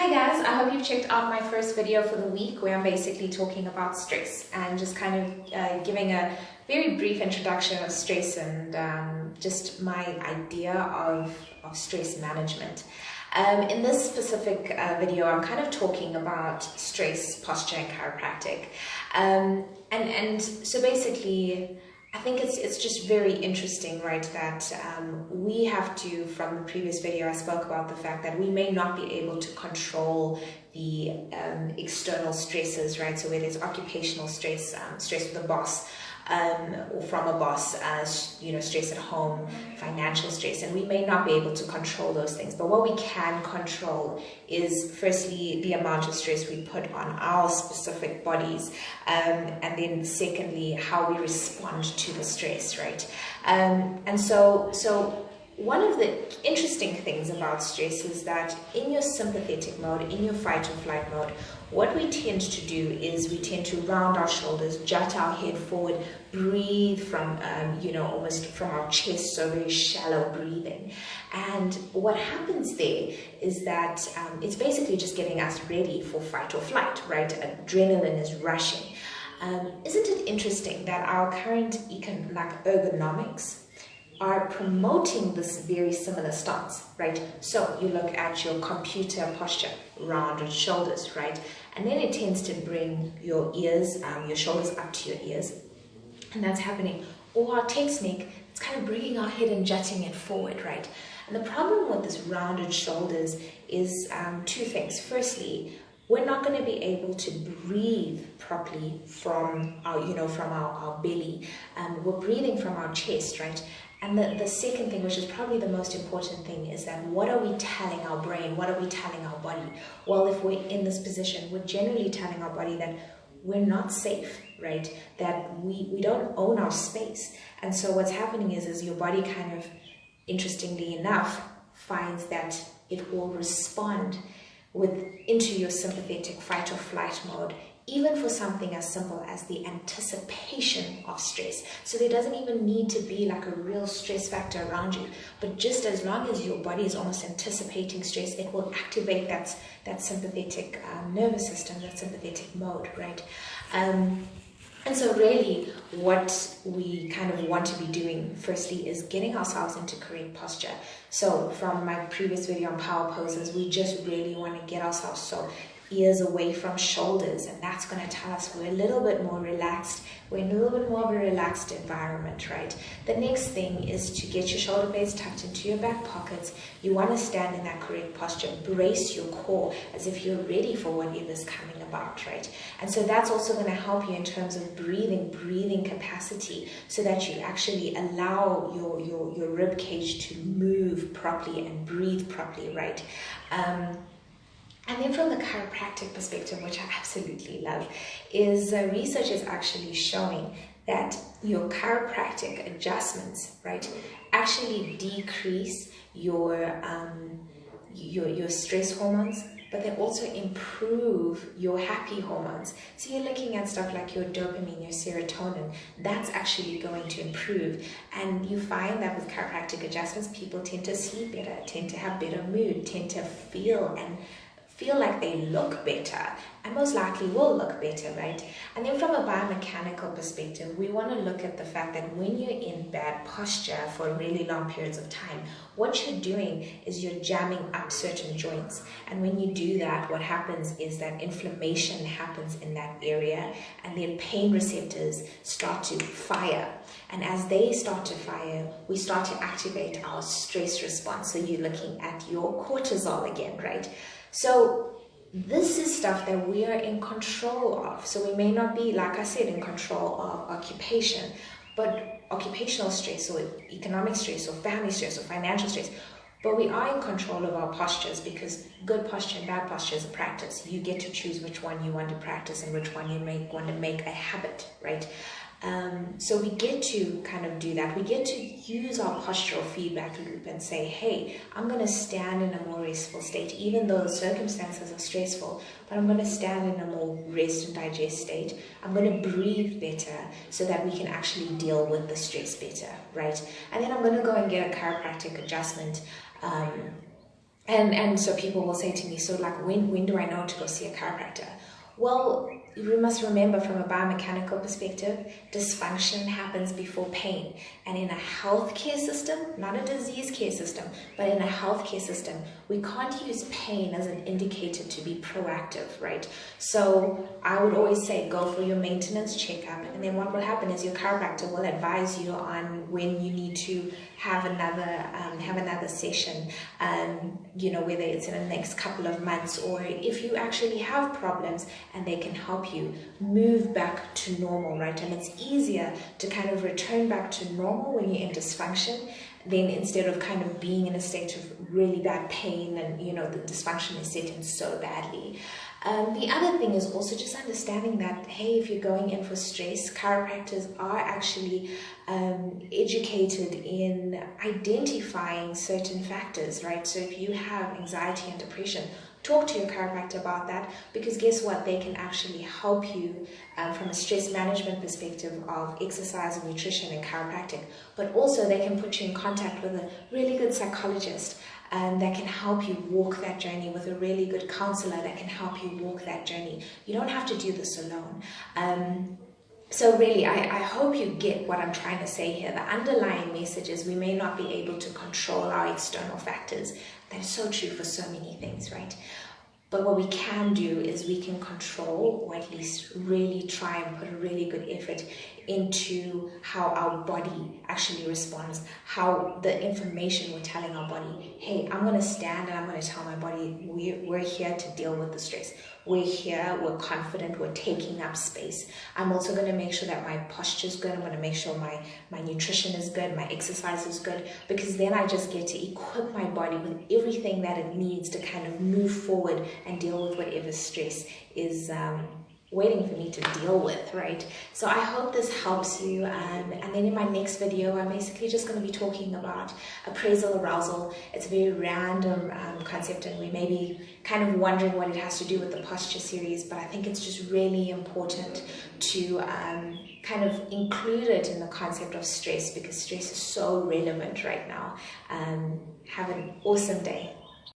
Hi guys, I hope you've checked out my first video for the week where I'm basically talking about stress and just kind of giving a very brief introduction of stress and just my idea of stress management. In this specific video, I'm kind of talking about stress, posture, and chiropractic. And so basically, I think it's just very interesting, right, that we have to, from the previous video, I spoke about the fact that we may not be able to control the external stresses, right? So whether it's occupational stress, stress with a boss, or from a boss, stress at home, financial stress, and we may not be able to control those things. But what we can control is firstly the amount of stress we put on our specific bodies, and then secondly how we respond to the stress, right? And so one of the interesting things about stress is that in your sympathetic mode, in your fight or flight mode, what we tend to do is we tend to round our shoulders, jut our head forward, breathe from, almost from our chest, so very shallow breathing. And what happens there is that it's basically just getting us ready for fight or flight, right? Adrenaline is rushing. Isn't it interesting that our current ergonomics are promoting this very similar stance, right? So you look at your computer posture, rounded shoulders, right? And then it tends to bring your ears, your shoulders up to your ears, and that's happening. Or our technique, it's kind of bringing our head and jutting it forward, right? And the problem with this rounded shoulders is two things. Firstly, we're not going to be able to breathe properly from our belly. We're breathing from our chest, right? And the second thing, which is probably the most important thing, is that what are we telling our brain? What are we telling our body? Well, if we're in this position, we're generally telling our body that we're not safe, right? That we don't own our space. And so what's happening is your body kind of, interestingly enough, finds that it will respond into your sympathetic fight or flight mode, even for something as simple as the anticipation of stress. So there doesn't even need to be like a real stress factor around you, but just as long as your body is almost anticipating stress, it will activate that sympathetic nervous system, that sympathetic mode, right? And so really what we kind of want to be doing firstly is getting ourselves into correct posture. So from my previous video on power poses, we just really want to get ourselves so ears away from shoulders, and that's going to tell us we're a little bit more relaxed. We're in a little bit more of a relaxed environment, right? The next thing is to get your shoulder blades tucked into your back pockets. You want to stand in that correct posture, brace your core as if you're ready for whatever's coming about, right? And so that's also going to help you in terms of breathing capacity, so that you actually allow your rib cage to move properly and breathe properly, right? And then from the chiropractic perspective, which I absolutely love, is research is actually showing that your chiropractic adjustments, right, actually decrease your stress hormones, but they also improve your happy hormones. So you're looking at stuff like your dopamine, your serotonin, that's actually going to improve. And you find that with chiropractic adjustments, people tend to sleep better, tend to have better mood, tend to feel like they look better, and most likely will look better, right? And then from a biomechanical perspective, we want to look at the fact that when you're in bad posture for really long periods of time, what you're doing is you're jamming up certain joints. And when you do that, what happens is that inflammation happens in that area, and then pain receptors start to fire. And as they start to fire, we start to activate our stress response. So you're looking at your cortisol again, right? So this is stuff that we are in control of. So we may not be, like I said, in control of occupation, but occupational stress or economic stress or family stress or financial stress, but we are in control of our postures, because good posture and bad posture is a practice. You get to choose which one you want to practice and which one you want to make a habit, right? So we get to kind of do that. We get to use our postural feedback loop and say, hey, I'm going to stand in a more restful state, even though the circumstances are stressful, but I'm going to stand in a more rest and digest state. I'm going to breathe better so that we can actually deal with the stress better, right? And then I'm going to go and get a chiropractic adjustment And so people will say to me, so like when do I know to go see a chiropractor? Well, you must remember, from a biomechanical perspective, dysfunction happens before pain. And in a healthcare system, not a disease care system, but in a healthcare system, we can't use pain as an indicator to be proactive, right? So I would always say, go for your maintenance checkup. And then what will happen is your chiropractor will advise you on when you need to have another session, whether it's in the next couple of months, or if you actually have problems, and they can help you move back to normal, right? And it's easier to kind of return back to normal when you're in dysfunction, then instead of kind of being in a state of really bad pain and, the dysfunction is set in so badly. The other thing is also just understanding that, hey, if you're going in for stress, chiropractors are actually educated in identifying certain factors, right? So if you have anxiety and depression, talk to your chiropractor about that, because guess what? They can actually help you from a stress management perspective of exercise and nutrition and chiropractic, but also they can put you in contact with a really good psychologist that can help you walk that journey, with a really good counselor that can help you walk that journey. You don't have to do this alone. So really, I hope you get what I'm trying to say here. The underlying message is we may not be able to control our external factors. That is so true for so many things, right? But what we can do is we can control, or at least really try and put a really good effort into how our body actually responds, how the information we're telling our body, hey, I'm going to stand and I'm going to tell my body, we're here to deal with the stress. We're here, we're confident, we're taking up space. I'm also going to make sure that my posture is good. I'm going to make sure my nutrition is good, my exercise is good, because then I just get to equip my body with everything that it needs to kind of move forward and deal with whatever stress is waiting for me to deal with, right? So I hope this helps you. And then in my next video, I'm basically just going to be talking about appraisal arousal. It's a very random concept, and we may be kind of wondering what it has to do with the posture series, but I think it's just really important to kind of include it in the concept of stress, because stress is so relevant right now. Have an awesome day.